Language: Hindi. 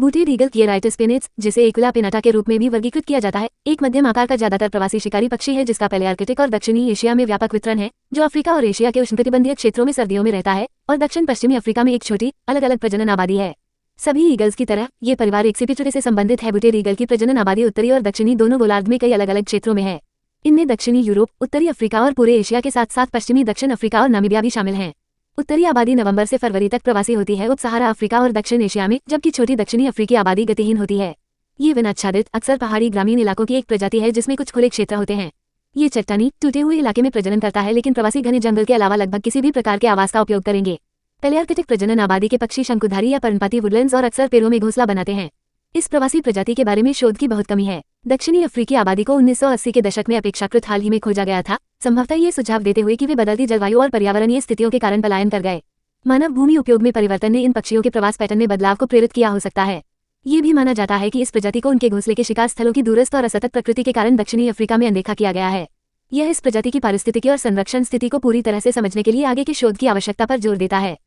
बूटेड ईगल किएराइटिस पेनिट्स, जिसे एकुला पेनाटा के रूप में भी वर्गीकृत किया जाता है, एक मध्यम आकार का ज्यादातर प्रवासी शिकारी पक्षी है जिसका पैलेआर्कटिक और दक्षिणी एशिया में व्यापक वितरण है, जो अफ्रीका और एशिया के उष्णकटिबंधीय क्षेत्रों में सर्दियों में रहता है, और दक्षिण पश्चिमी अफ्रीका में एक छोटी अलग अलग प्रजनन आबादी है। सभी ईगल्स की तरह ये परिवार एक्सिपिटोरे से संबंधित है। बूटेड ईगल की प्रजनन आबादी उत्तरी और दक्षिणी दोनों गोलार्ध में कई अलग अलग क्षेत्रों में है। इनमें दक्षिणी यूरोप, उत्तरी अफ्रीका और पूरे एशिया के साथ साथ पश्चिमी दक्षिण अफ्रीका और नामीबिया भी शामिल हैं। उत्तरी आबादी नवंबर से फरवरी तक प्रवासी होती है उप सहारा अफ्रीका और दक्षिण एशिया में, जबकि छोटी दक्षिणी अफ्रीकी आबादी गतिहीन होती है। ये वन आच्छादित अक्सर पहाड़ी ग्रामीण इलाकों की एक प्रजाति है जिसमें कुछ खुले क्षेत्र होते हैं। ये चट्टानी टूटे हुए इलाके में प्रजनन करता है, लेकिन प्रवासी घने जंगल के अलावा लगभग किसी भी प्रकार के आवास का उपयोग करेंगे। पैलेआर्कटिक प्रजनन आबादी के पक्षी शंकुधारी या पर्णपाती वुडलैंड्स और अक्सर पेड़ों में घोंसला बनाते हैं। इस प्रवासी प्रजाति के बारे में शोध की बहुत कमी है। दक्षिणी अफ्रीकी आबादी को 1980 के दशक में अपेक्षाकृत हाल ही में खोजा गया था, संभवतः ये सुझाव देते हुए कि वे बदलती जलवायु और पर्यावरणीय स्थितियों के कारण पलायन कर गए। मानव भूमि उपयोग में परिवर्तन ने इन पक्षियों के प्रवास पैटर्न में बदलाव को प्रेरित किया हो सकता है। ये भी माना जाता है कि इस प्रजाति को उनके घोंसले के शिकार स्थलों की दूरस्थ और असतत प्रकृति के कारण दक्षिणी अफ्रीका में अनदेखा किया गया है। यह इस प्रजाति की पारिस्थितिकी और संरक्षण स्थिति को पूरी तरह से समझने के लिए आगे के शोध की आवश्यकता पर जोर देता है।